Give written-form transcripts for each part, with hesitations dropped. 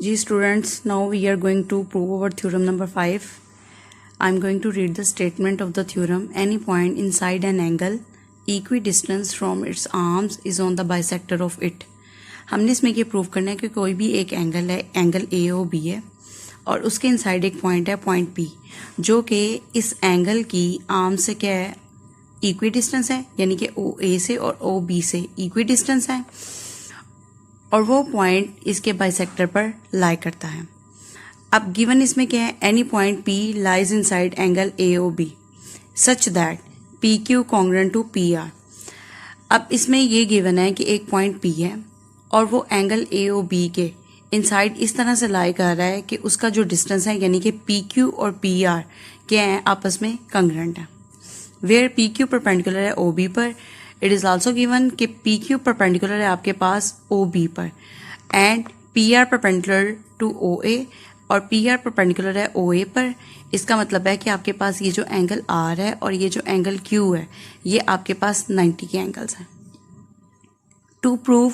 Ji students, now we are going to prove our theorem number 5. I'm going to read the statement of the theorem. Any point inside an angle equidistant from its arms is on the bisector of it. हमने इसमें ये prove करना है कि कोई भी एक angle है, एंगल ए ओ बी है और उसके इनसाइड एक पॉइंट है, पॉइंट पी, जो कि इस एंगल की आर्म से क्या है, इक्विडिस्टेंस है, यानी कि ओ ए से और ओ बी से इक्विडिस्टेंस है और वो पॉइंट इसके बाइसेक्टर पर लाई करता है। अब गिवन इसमें क्या है, any point P lies inside angle A O B such that P Q congruent to P R. अब इसमें ये गिवन है कि एक पॉइंट पी है और वो एंगल ए ओ बी के इनसाइड इस तरह से लाई कर रहा है कि उसका जो डिस्टेंस है यानी कि पी क्यू और पी आर क्या है, आपस में कॉन्ग्रुएंट है। वेयर पी क्यू परपेंडिकुलर है ओ बी पर, इट इज ऑल्सो गिवन कि पी क्यू परपेंडिकुलर है आपके पास ओ बी पर and P R perpendicular to O A और पी आर परपेंडिकुलर है ओ ए पर। इसका मतलब है कि आपके पास ये जो एंगल आर है और ये जो एंगल क्यू है ये आपके पास 90 के एंगल्स हैं। To prove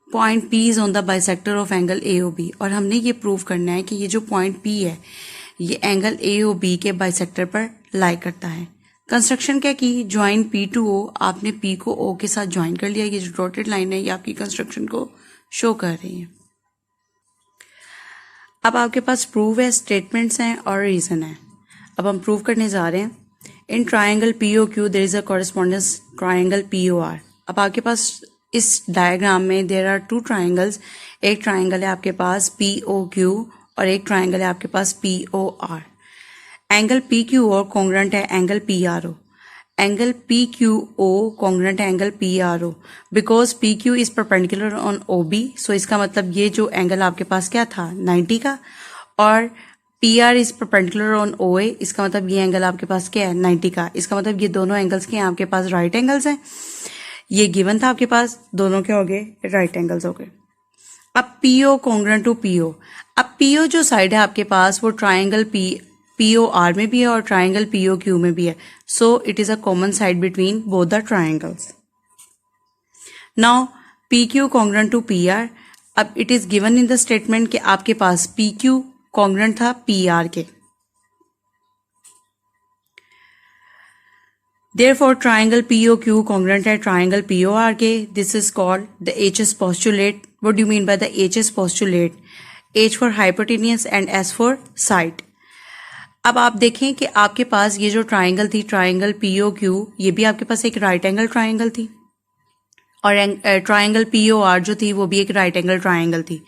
point P is on the bisector of angle A O B, और हमने ये प्रूव करना है कि ये जो पॉइंट पी है ये एंगल ए ओ बी के बाइसेक्टर पर लाई करता है। कंस्ट्रक्शन क्या की, ज्वाइन पी टू ओ, आपने पी को ओ के साथ ज्वाइन कर लिया। ये जो डॉटेड लाइन है ये आपकी कंस्ट्रक्शन को शो कर रही है। अब आपके पास प्रूव है, स्टेटमेंट्स हैं और रीजन है। अब हम प्रूव करने जा रहे हैं। In triangle P O Q there is a correspondence triangle P O R. अब आपके पास इस डायग्राम में देयर आर टू ट्राइंगल्स, एक ट्राइंगल है आपके पास पी ओ क्यू और एक ट्राइंगल है आपके पास P O R. Angle P Q O congruent है angle P R O. Angle P Q O congruent है angle P R O because P Q is perpendicular on O B. So इसका मतलब ये जो angle आपके पास क्या था 90 का, और P R is perpendicular on O A, इसका मतलब ये एंगल आपके पास क्या है 90 का। इसका मतलब ये दोनों एंगल्स के आपके पास राइट एंगल्स हैं। ये गिवन था आपके पास, दोनों क्या हो गए, राइट एंगल्स हो गए। अब P O congruent to P O. अब पी ओ जो साइड है आपके पास वो ट्राइंगल पी ओ आर में भी है और ट्राइंगल पी ओ क्यू में भी है। So it is a common side between both the triangles. Now P Q congruent to P R. अब it is given in the statement कि आपके पास पी क्यू कॉन्ग्रुएंट था पी आर के। Therefore, triangle POQ congruent है triangle POR के. This is called the HS postulate. What do you mean by the HS postulate? H for hypotenuse and S for side. अब आप देखें कि आपके पास ये जो ट्राइंगल थी, ट्राइंगल POQ, ये भी आपके पास एक राइट एंगल ट्राइंगल थी और ट्राइंगल POR जो थी वो भी एक राइट एंगल ट्राइंगल थी।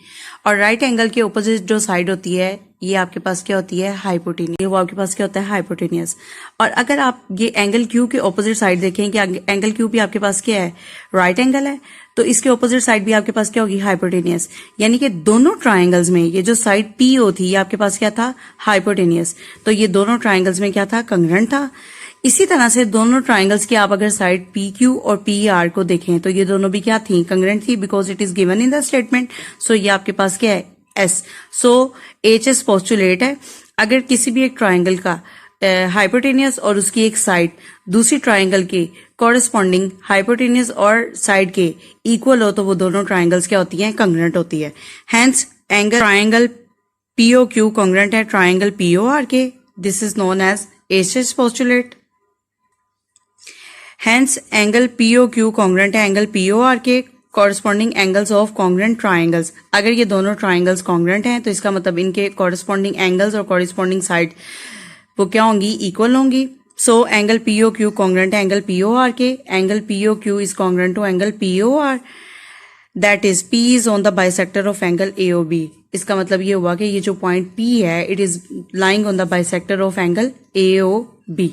और राइट एंगल के ऑपोजिट जो साइड होती है ये आपके पास क्या होती है, हाइपोटेनियस। वो आपके पास क्या होता है, हाइपोटेनियस। और अगर आप ये एंगल क्यू के ऑपोजिट साइड देखें कि एंगल क्यू भी आपके पास क्या है, राइट एंगल है, तो इसके ऑपोजिट साइड भी आपके पास क्या होगी, हाइपोटेनियस। यानी कि दोनों ट्राइंगल्स में ये जो साइड PO थी ये आपके पास क्या था, हाइपोटेनियस। तो ये दोनों ट्राइंगल्स में क्या था, कॉन्ग्रुएंट था। इसी तरह से दोनों ट्राइंगल्स की आप अगर साइड PQ और PR को देखें तो ये दोनों भी क्या थी, कॉन्ग्रुएंट थी, because it is given in the statement. So ये आपके पास क्या है, S। सो HS पोस्टुलेट है, अगर किसी भी एक ट्राइंगल का हाइपोटेनियस और उसकी एक साइड दूसरी ट्राइंगल के कॉरेस्पॉन्डिंग हाइपोटेनियस और साइड के इक्वल हो तो वो दोनों ट्राइंगल्स क्या होती हैं, कॉन्ग्रुएंट होती है। Hence angle triangle POQ congruent है ट्राइंगल POR के। This is known as HS postulate. Hence angle POQ congruent है एंगल POR के corresponding angles of congruent triangles. अगर ये दोनों ट्राइंगल्स कॉन्ग्रुएंट हैं तो इसका मतलब इनके कॉरेस्पॉन्डिंग एंगल्स और कॉरेस्पॉन्डिंग साइड वो क्या होंगी, इक्वल होंगी। सो एंगल POQ कॉन्ग्रुएंट है एंगल POR के। Angle POQ is congruent to angle POR, that is P is on the bisector of angle AOB। इसका मतलब ये हुआ कि ये जो पॉइंट P है it is lying on the bisector of angle AOB।